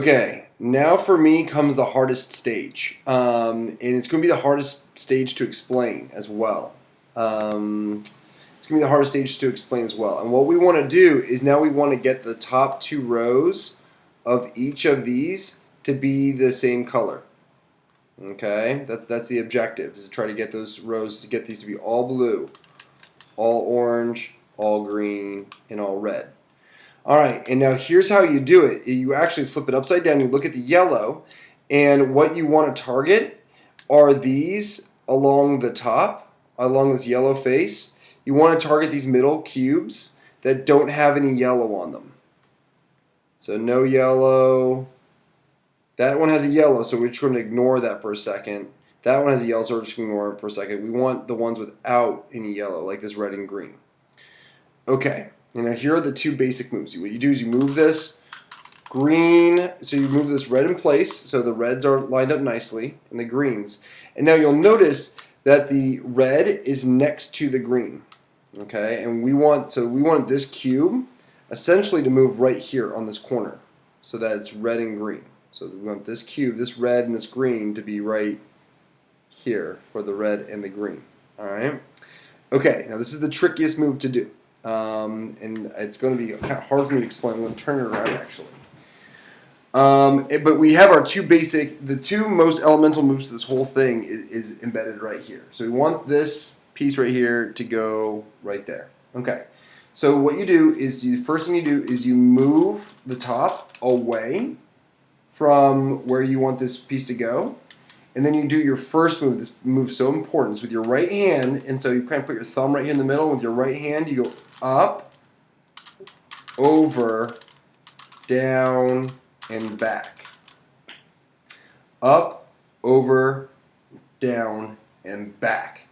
Okay, now for me comes the hardest stage, and it's going to be the hardest stage to explain as well. It's going to be the hardest stage to explain as well. And what we want to do is now we want to get the top two rows of each of these to be the same color. Okay, that's the objective, is to try to get those rows, to get these to be all blue, all orange, all green, and all red. Alright, and now here's how you do it. You actually flip it upside down, you look at the yellow, and what you want to target are these along the top, along this yellow face. You want to target these middle cubes that don't have any yellow on them. So no yellow. That one has a yellow, so we're just going to ignore that for a second. That one has a yellow, so we're just going to ignore it for a second. We want the ones without any yellow, like this red and green. Okay. And now here are the two basic moves. What you do is you move this green, so you move this red in place, so the reds are lined up nicely, and the greens. And now you'll notice that the red is next to the green. Okay, and we want this cube essentially to move right here on this corner, so that it's red and green. So we want this cube, this red and this green, to be right here for the red and the green. All right. Okay, now this is the trickiest move to do. And it's going to be kind of hard for me to explain. I'm going to turn it around actually. But we have our the two most elemental moves to this whole thing is embedded right here. So we want this piece right here to go right there. Okay. So what you do is first thing you do is you move the top away from where you want this piece to go. And then you do your first move. This move is so important. It's with your right hand, and so you kind of put your thumb right here in the middle. With your right hand, you go up, over, down, and back. Up, over, down, and back.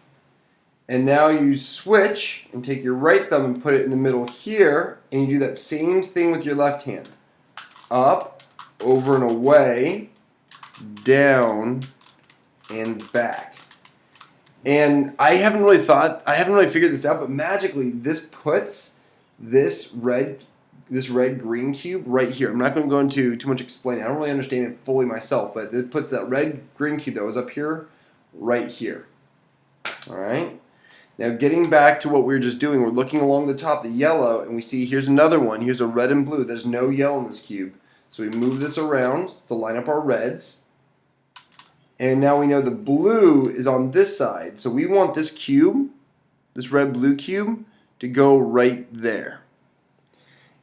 And now you switch and take your right thumb and put it in the middle here, and you do that same thing with your left hand. Up, over and away, down, and back. And I haven't really figured this out, but magically this puts this red green cube right here. I'm not going to go into too much explaining. I don't really understand it fully myself, but it puts that red green cube that was up here right here. All right. Now getting back to what we were just doing, we're looking along the top, the yellow, and we see here's another one. Here's a red and blue. There's no yellow in this cube. So we move this around to line up our reds. And now we know the blue is on this side. So we want this cube, this red-blue cube, to go right there.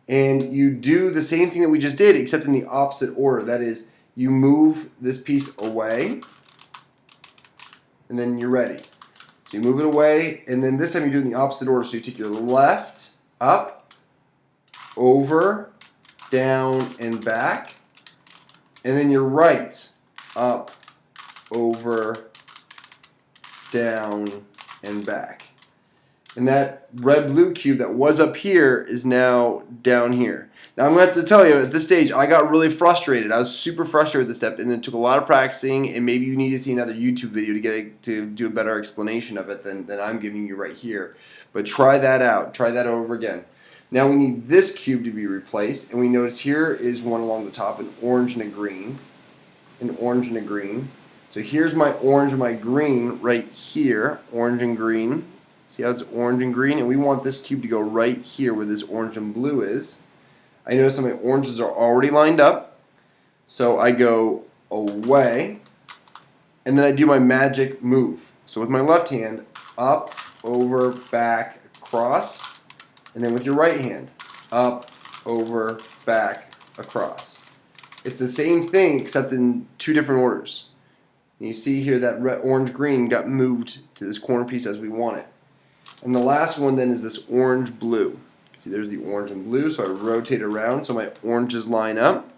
And you do the same thing that we just did, except in the opposite order. That is, you move this piece away, and then you're ready. So you move it away, and then this time you do it in the opposite order. So you take your left, up, over, down, and back. And then your right, up, over, down, and back. And that red-blue cube that was up here is now down here. Now I'm going to have to tell you, at this stage, I got really frustrated. I was super frustrated with this step, and it took a lot of practicing, and maybe you need to see another YouTube video to do a better explanation of it than I'm giving you right here. But try that out. Try that over again. Now we need this cube to be replaced, and we notice here is one along the top, an orange and a green. An orange and a green. So here's my orange and my green right here, orange and green. See how it's orange and green? And we want this cube to go right here where this orange and blue is. I notice that my oranges are already lined up. So I go away, and then I do my magic move. So with my left hand, up, over, back, across. And then with your right hand, up, over, back, across. It's the same thing except in two different orders. And you see here that red, orange, green got moved to this corner piece as we want it. And the last one then is this orange, blue. See, there's the orange and blue, so I rotate around so my oranges line up.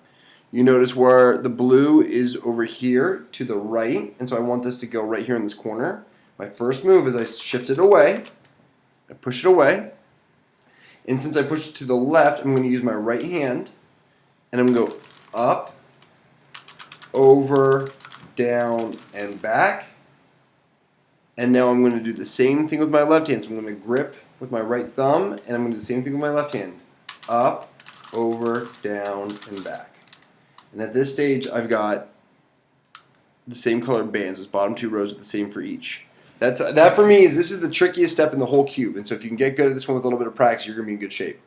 You notice where the blue is over here to the right, and so I want this to go right here in this corner. My first move is I shift it away, I push it away, and since I push it to the left, I'm going to use my right hand, and I'm going to go up, over, down, and back. And now I'm going to do the same thing with my left hand. So I'm going to grip with my right thumb, and I'm going to do the same thing with my left hand. Up, over, down, and back. And at this stage, I've got the same colored bands. Those bottom 2 rows are the same for each. That for me this is the trickiest step in the whole cube. And so if you can get good at this one with a little bit of practice, you're going to be in good shape.